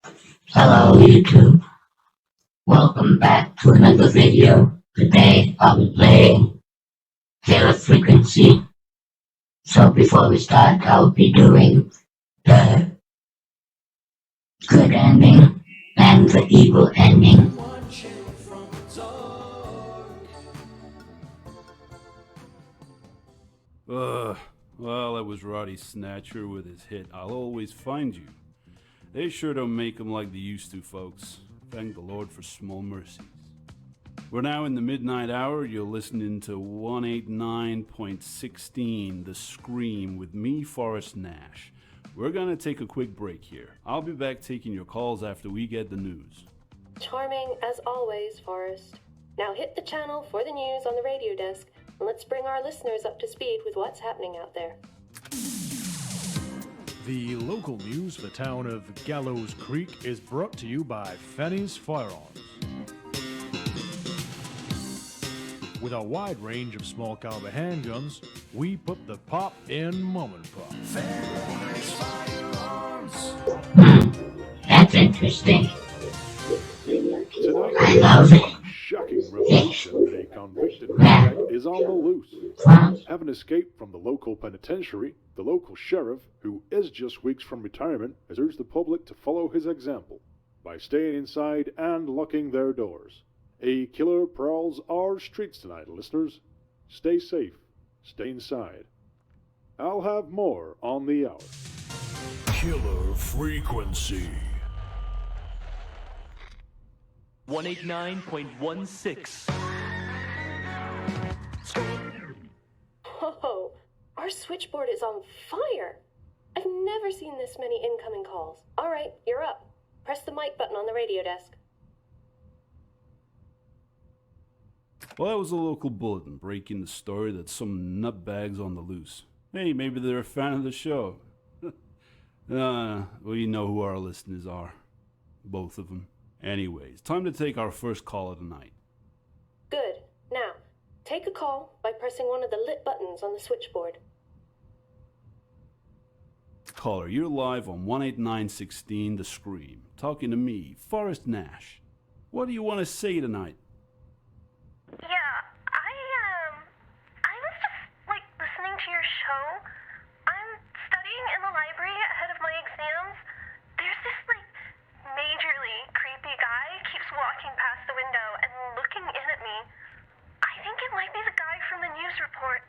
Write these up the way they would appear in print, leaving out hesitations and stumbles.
Hello YouTube, welcome back to another video. Today I'll be playing Killer Frequency. So before we start, I'll be doing the good ending and the evil ending. Well, that was Roddy Snatcher with his hit I'll Always Find You. They sure don't make 'em like they used to, folks. Thank the Lord for small mercies. We're now in the midnight hour. You're listening to 189.16 The Scream with me, Forrest Nash. We're gonna take a quick break here. I'll be back taking your calls after we get the news. Charming as always, Forrest. Now hit the channel for the news on the radio desk, and let's bring our listeners up to speed with what's happening out there. The local news for the town of Gallows Creek is brought to you by Fanny's Firearms. With a wide range of small caliber handguns, we put the pop in mom and pop. Fanny's Firearms. That's interesting. I love it. Shocking revelation that a convicted redneck is on the loose. Having escaped from the local penitentiary, the local sheriff, who is just weeks from retirement, has urged the public to follow his example by staying inside and locking their doors. A killer prowls our streets tonight, listeners. Stay safe. Stay inside. I'll have more on the hour. Killer Frequency. 189.16. Whoa, our switchboard is on fire. I've never seen this many incoming calls. All right, you're up. Press the mic button on the radio desk. Well, that was a local bulletin breaking the story that some nutbags on the loose. Hey, maybe they're a fan of the show. Well, you know who our listeners are. Both of them. Anyways, time to take our first call of the night. Good. Now, take a call by pressing one of the lit buttons on the switchboard. Caller, you're live on 18916 The Scream, talking to me, Forrest Nash. What do you want to say tonight? Yeah, I was just, listening to your show. I'm studying in the library ahead of my exams. There's this, majorly creepy guy keeps walking past the window and looking in at me. I think it might be the guy from the news report.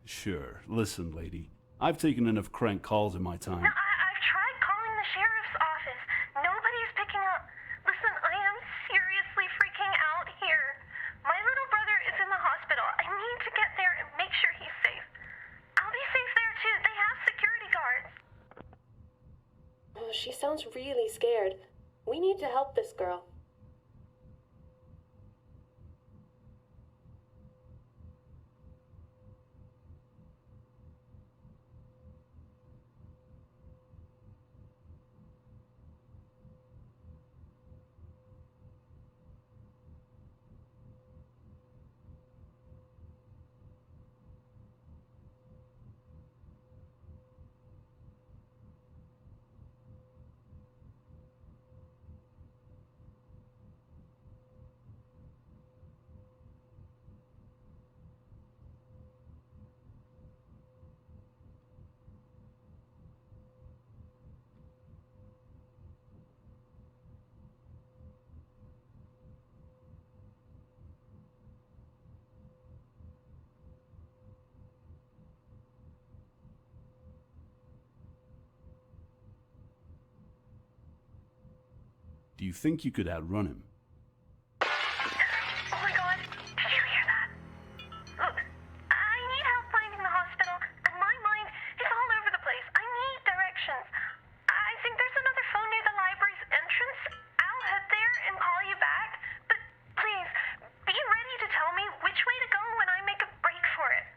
Sure. Listen, lady. I've taken enough crank calls in my time. No, I've tried calling the sheriff's office. Nobody's picking up. Listen, I am seriously freaking out here. My little brother is in the hospital. I need to get there and make sure he's safe. I'll be safe there too. They have security guards. Oh, she sounds really scared. We need to help this girl. Do you think you could outrun him? Oh my god, did you hear that? Look, I need help finding the hospital, and my mind is all over the place. I need directions. I think there's another phone near the library's entrance. I'll head there and call you back. But please, be ready to tell me which way to go when I make a break for it.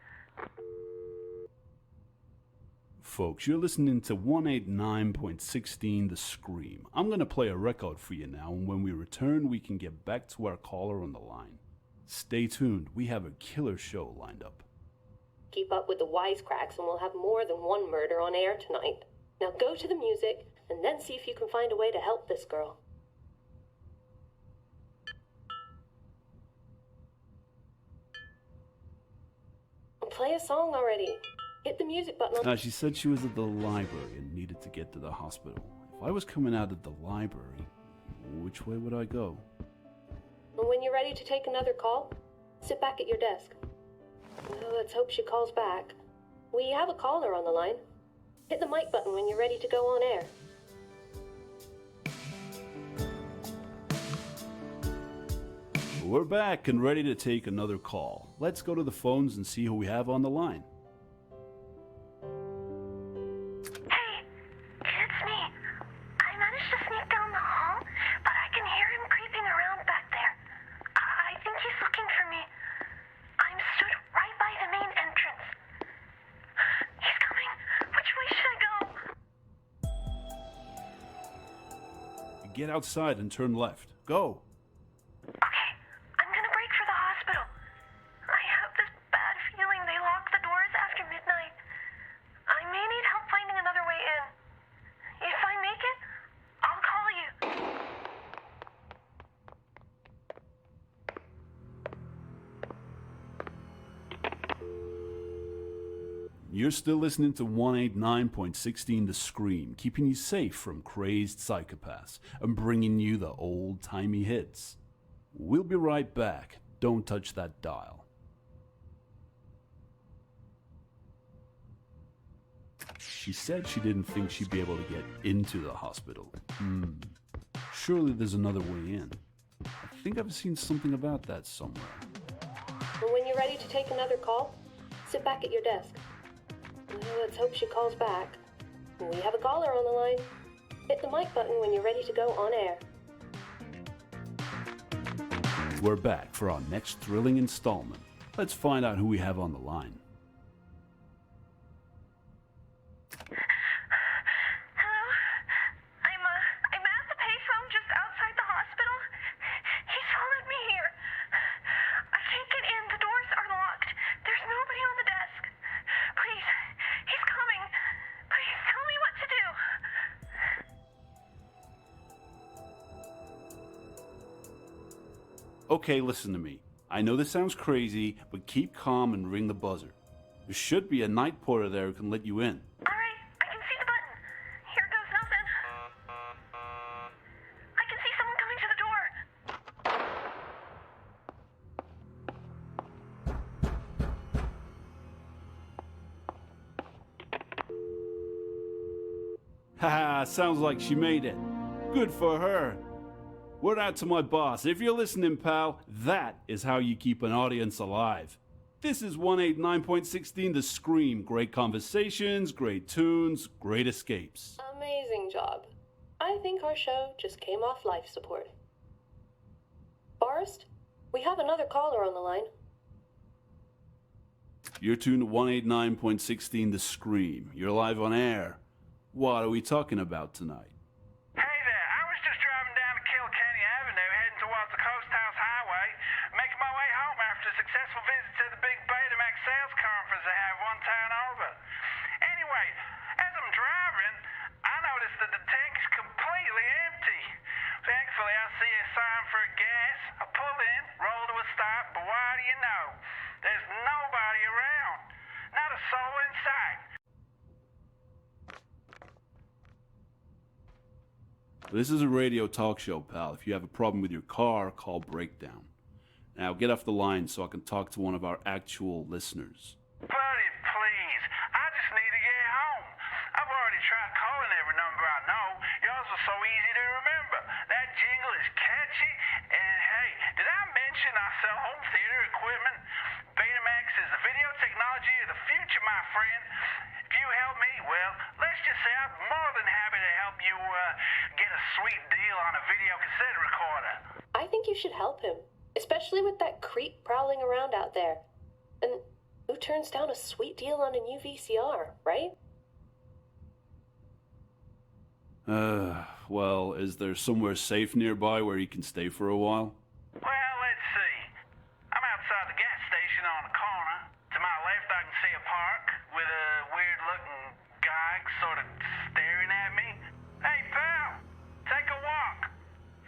Folks, you're listening to 189.16 The Scream. I'm going to play a record for you now, and when we return, we can get back to our caller on the line. Stay tuned. We have a killer show lined up. Keep up with the wisecracks and we'll have more than one murder on air tonight. Now go to the music and then see if you can find a way to help this girl. Play a song already. Hit the music button on... She said she was at the library and needed to get to the hospital. If I was coming out of the library, which way would I go? And when you're ready to take another call, sit back at your desk. Well, let's hope she calls back. We have a caller on the line. Hit the mic button when you're ready to go on air. We're back and ready to take another call. Let's go to the phones and see who we have on the line. Hey, it's me. I managed to sneak down the hall, but I can hear him creeping around back there. I think he's looking for me. I'm stood right by the main entrance. He's coming. Which way should I go? Get outside and turn left. Go. Okay, I'm gonna break for the hospital. I have this bad feeling they lock the doors after midnight. I may need help finding another way in. If I make it, I'll call you. You're still listening to 189.16 The Scream, keeping you safe from crazed psychopaths and bringing you the old-timey hits. We'll be right back. Don't touch that dial. She said she didn't think she'd be able to get into the hospital. Surely there's another way in. I think I've seen something about that somewhere. And when you're ready to take another call, sit back at your desk. Well, let's hope she calls back. We have a caller on the line. Hit the mic button when you're ready to go on air. We're back for our next thrilling installment. Let's find out who we have on the line. Hello? I'm at the payphone just outside the hospital. He's followed me here. I can't get in. The doors are locked. There's nobody on the desk. Please, he's coming. Please tell me what to do. Okay, listen to me. I know this sounds crazy, but keep calm and ring the buzzer. There should be a night porter there who can let you in. All right, I can see the button. Here goes nothing. I can see someone coming to the door. Haha, sounds like she made it. Good for her. Word out to my boss. If you're listening, pal, that is how you keep an audience alive. This is 189.16 The Scream. Great conversations, great tunes, great escapes. Amazing job. I think our show just came off life support. Forrest, we have another caller on the line. You're tuned to 189.16 The Scream. You're live on air. What are we talking about tonight? Hey there, I was just driving down to Kilkenny Avenue heading towards the Coast House Highway, making my way home after a successful visit to the big Betamax sales conference they have one town over. Anyway, as I'm driving, I noticed that the tank is completely empty. Thankfully, I see a sign for gas. I pull in, roll to a stop, but what do you know? There's nobody around. Not a soul in sight. This is a radio talk show, pal. If you have a problem with your car, call Breakdown. Now get off the line so I can talk to one of our actual listeners. Buddy, please. I just need to get home. I've already tried calling every number I know. Yours was so easy to remember. That jingle you. And hey, did I mention I sell home theater equipment? Betamax is the video technology of the future, my friend. If you help me, well, let's just say I'm more than happy to help you get a sweet deal on a video cassette recorder. I think you should help him, especially with that creep prowling around out there. And who turns down a sweet deal on a new VCR, right? Well, is there somewhere safe nearby where he can stay for a while? Well, let's see. I'm outside the gas station on the corner. To my left, I can see a park with a weird-looking guy sort of staring at me. Hey, pal, take a walk.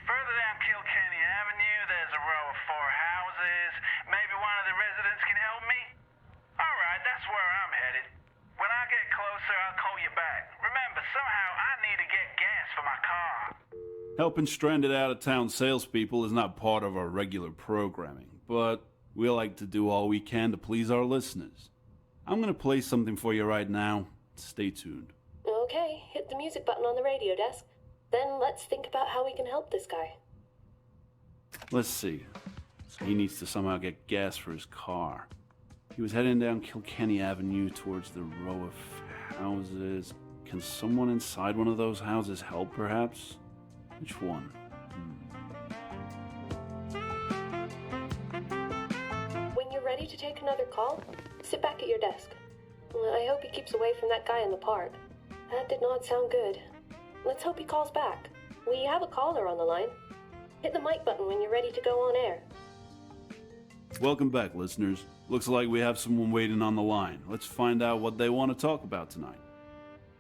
Further down Kilkenny Avenue, there's a row of 4 houses. Maybe one of the residents can help me? All right, that's where I'm headed. When I get closer, I'll call you back. Remember, somehow I need to get gas for my car. Helping stranded out-of-town salespeople is not part of our regular programming, but we like to do all we can to please our listeners. I'm going to play something for you right now. Stay tuned. Okay, hit the music button on the radio desk. Then let's think about how we can help this guy. Let's see. He needs to somehow get gas for his car. He was heading down Kilkenny Avenue towards the row of houses. Can someone inside one of those houses help, perhaps? Which one? When you're ready to take another call, sit back at your desk. I hope he keeps away from that guy in the park. That did not sound good. Let's hope he calls back. We have a caller on the line. Hit the mic button when you're ready to go on air. Welcome back, listeners. Looks like we have someone waiting on the line. Let's find out what they want to talk about tonight.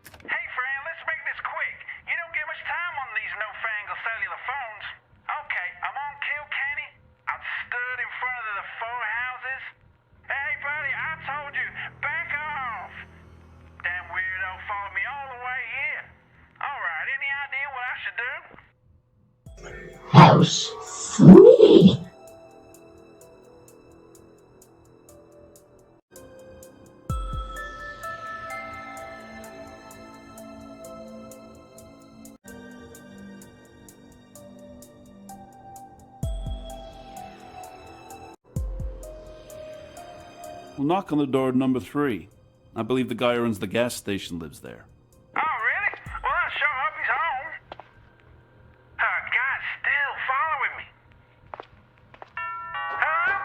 Hey, friend, let's make this quick. You don't get much time on these newfangled cellular phones. Okay, I'm on Kilkenny. I'm stood in front of the 4 houses. Hey, buddy, I told you, back off. Damn weirdo followed me all the way here. All right, any idea what I should do? House 3. We'll knock on the door at number 3. I believe the guy who runs the gas station lives there. Oh, really? Well, I sure hope he's home. God's still following me. Hello?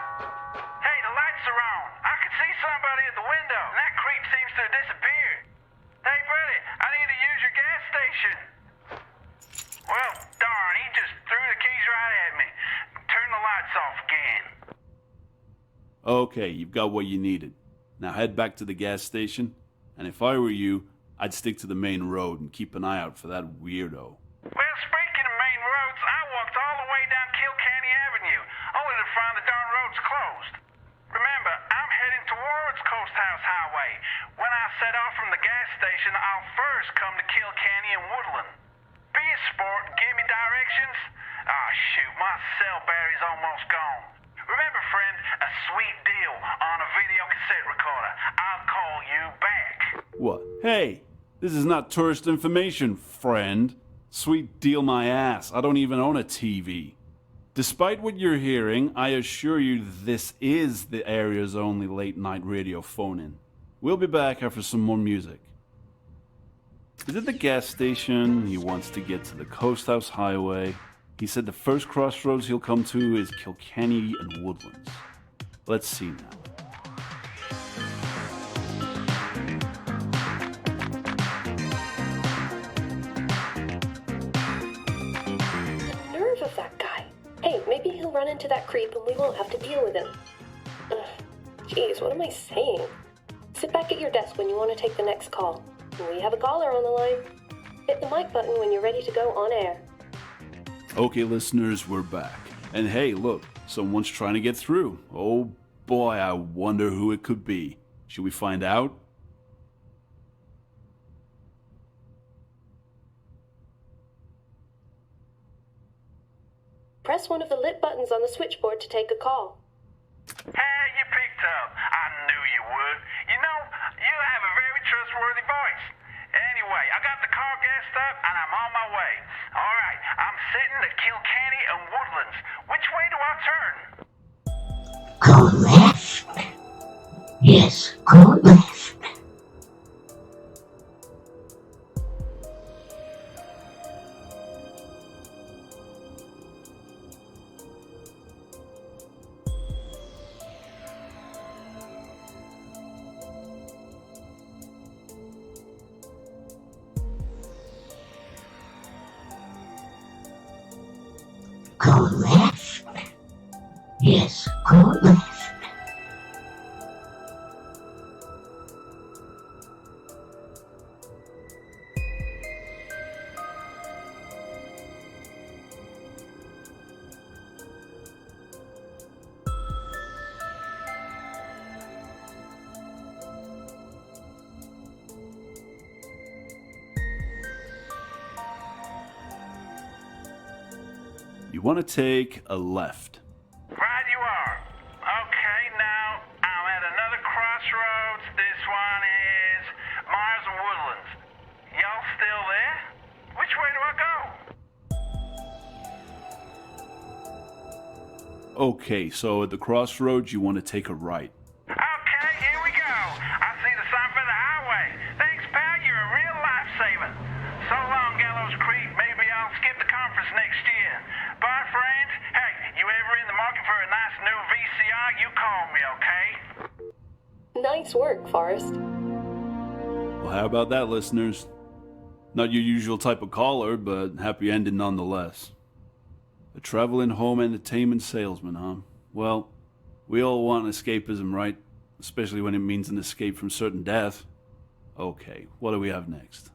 Hey, the lights are on. I can see somebody at the window, and that creep seems to have disappeared. Hey, buddy, I need to use your gas station. Well, darn, he just threw the keys right at me. Turn the lights off again. Okay, you've got what you needed. Now head back to the gas station, and if I were you, I'd stick to the main road and keep an eye out for that weirdo. Well, speaking of main roads, I walked all the way down Kilkenny Avenue, only to find the darn road's closed. Remember, I'm heading towards Coast House Highway. When I set off from the gas station, I'll first come to Kilkenny and Woodland. Be a sport and give me directions. Ah, shoot, my cell battery's almost gone. Remember, friend, a sweet deal on a video cassette recorder. I'll call you back. What? Hey, this is not tourist information, friend. Sweet deal my ass. I don't even own a TV. Despite what you're hearing, I assure you this is the area's only late-night radio phone-in. We'll be back after some more music. He's at the gas station. He wants to get to the Coast House Highway. He said the first crossroads he'll come to is Kilkenny and Woodlands. Let's see now. The nerve of that guy. Hey, maybe he'll run into that creep and we won't have to deal with him. Jeez, what am I saying? Sit back at your desk when you want to take the next call. We have a caller on the line. Hit the mic button when you're ready to go on air. Okay, listeners, we're back. And hey, look, someone's trying to get through. Oh boy, I wonder who it could be. Should we find out? Press one of the lit buttons on the switchboard to take a call. Hey, you picked up. I knew you would. You know, you have a very trustworthy voice. Anyway, I got the car gassed up and I'm on my way. All right, I'm sitting at Kilkenny and Woodland. Go left. Yes, go left. Go left. Yes, go left. You want to take a left. Right you are. Okay, now I'm at another crossroads. This one is Mars and Woodlands. Y'all still there? Which way do I go? Okay, so at the crossroads, you want to take a right. Okay, here we go. I see the sign for the highway. Thanks, pal. You're a real lifesaver. So long, Gallows Creek. Maybe I'll skip the conference next year. Bye, friend. Hey, you ever in the market for a nice new VCR? You call me, okay? Nice work, Forrest. Well, how about that, listeners? Not your usual type of caller, but happy ending nonetheless. A traveling home entertainment salesman, huh? Well, we all want escapism, right? Especially when it means an escape from certain death. Okay, what do we have next?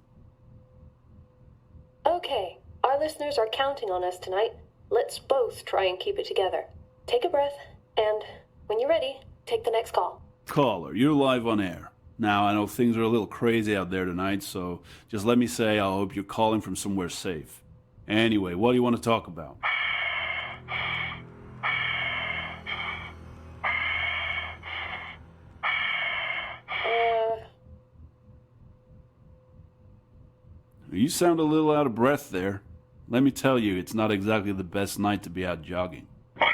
Okay, our listeners are counting on us tonight. Let's both try and keep it together. Take a breath, and when you're ready, take the next call. Caller, you're live on air. Now, I know things are a little crazy out there tonight, so just let me say I hope you're calling from somewhere safe. Anyway, what do you want to talk about? You sound a little out of breath there. Let me tell you, it's not exactly the best night to be out jogging. I know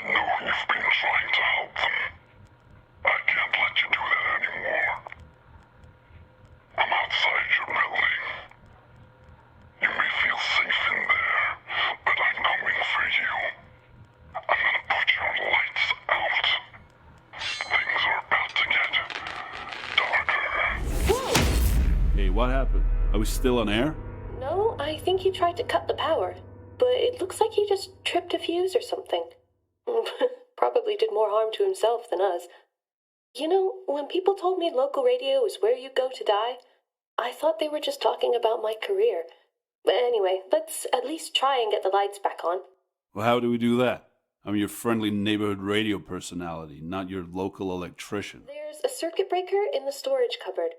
you've been trying to help them. I can't let you do that anymore. I'm outside your building. You may feel safe in there, but I'm coming for you. I'm gonna put your lights out. Things are about to get darker. Hey, what happened? Are we still on air? No, I think he tried to cut the power, but it looks like he just tripped a fuse or something. Probably did more harm to himself than us. You know, when people told me local radio is where you go to die, I thought they were just talking about my career. But anyway, let's at least try and get the lights back on. Well, how do we do that? I'm your friendly neighborhood radio personality, not your local electrician. There's a circuit breaker in the storage cupboard.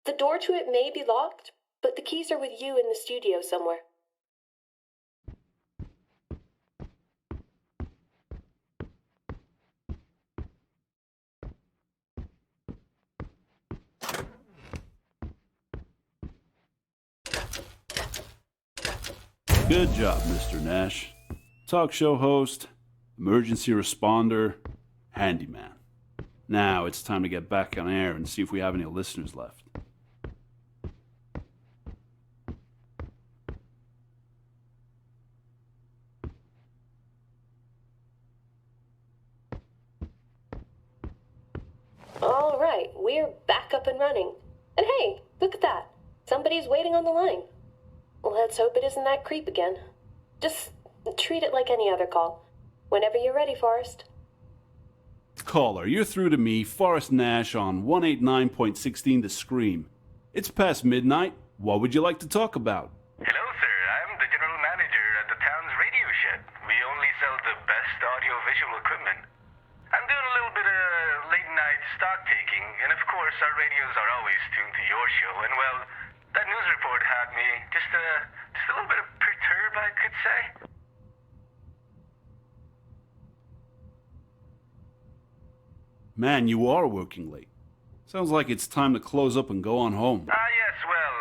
The door to it may be locked, but the keys are with you in the studio somewhere. Good job, Mr. Nash. Talk show host, emergency responder, handyman. Now it's time to get back on air and see if we have any listeners left. All right, we're back up and running. And hey, look at that. Somebody's waiting on the line. Let's hope it isn't that creep again. Just treat it like any other call. Whenever you're ready, Forrest. Caller, you're through to me, Forrest Nash, on 189.16 The Scream. It's past midnight. What would you like to talk about? Hello, sir. I'm the general manager at the town's radio shed. We only sell the best audio-visual equipment. I'm doing a little bit of late-night stock taking, and of course our radios are always tuned to your show. And well, that news report had me just a little bit perturbed, I could say. Man, you are working late. Sounds like it's time to close up and go on home. Yes, well,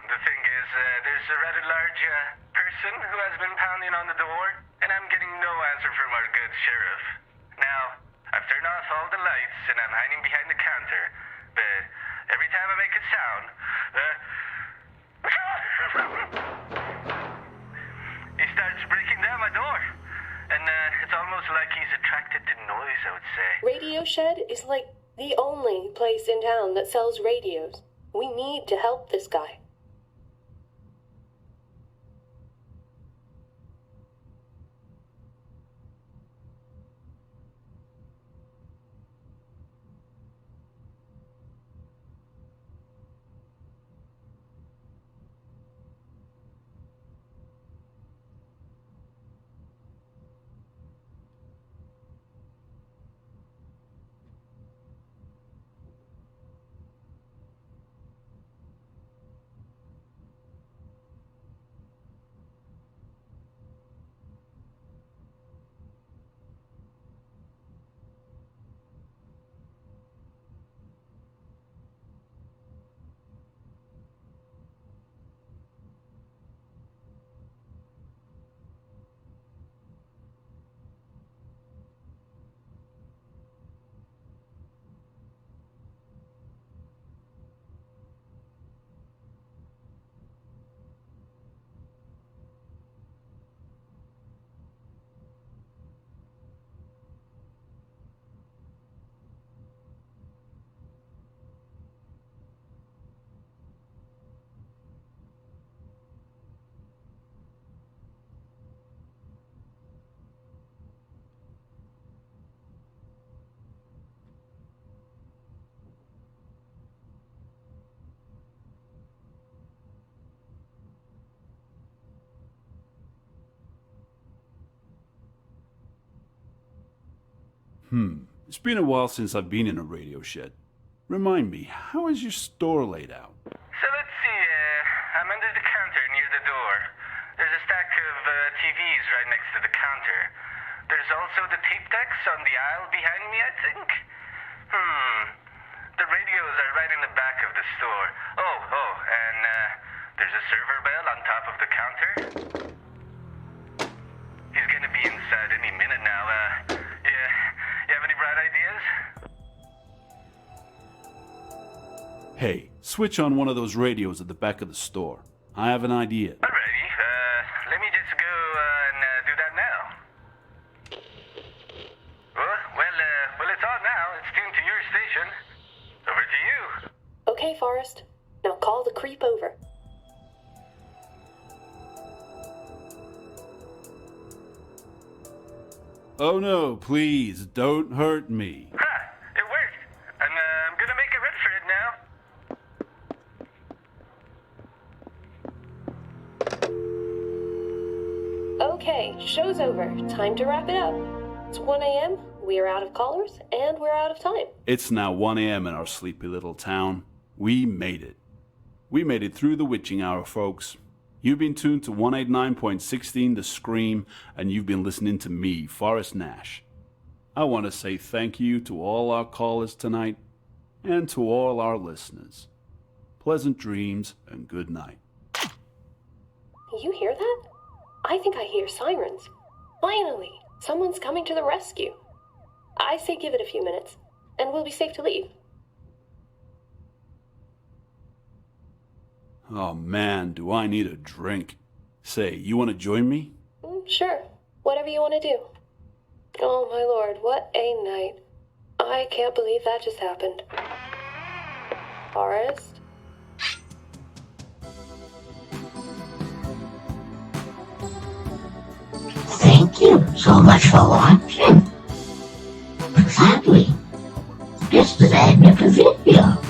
the thing is, there's a rather large person who has been pounding on the door, and I'm getting no answer from our good sheriff. Now, I've turned shed is like the only place in town that sells radios. We need to help this guy. It's been a while since I've been in a radio shed. Remind me, how is your store laid out? So let's see, I'm under the counter near the door. There's a stack of TVs right next to the counter. There's also the tape decks on the aisle behind me, I think. The radios are right in the back of the store. And there's a server bell on top of the counter. He's gonna be inside any minute now. You have any bright ideas? Hey, switch on one of those radios at the back of the store. I have an idea. Alrighty, let me just go and do that now. Well, it's on now. It's tuned to your station. Over to you. Okay, Forrest. Now call the creep over. Oh no, please, don't hurt me. Ha! It worked. And I'm gonna make a run for it now. Okay, show's over. Time to wrap it up. It's 1 a.m., we are out of callers, and we're out of time. It's now 1 a.m. in our sleepy little town. We made it. We made it through the witching hour, folks. You've been tuned to 189.16 The Scream, and you've been listening to me, Forrest Nash. I want to say thank you to all our callers tonight, and to all our listeners. Pleasant dreams and good night. You hear that? I think I hear sirens. Finally, someone's coming to the rescue. I say give it a few minutes, and we'll be safe to leave. Oh man, do I need a drink. Say, you want to join me? Sure, whatever you want to do. Oh my lord, what a night. I can't believe that just happened. Forrest? Thank you so much for watching. Sadly, this is the end of the video.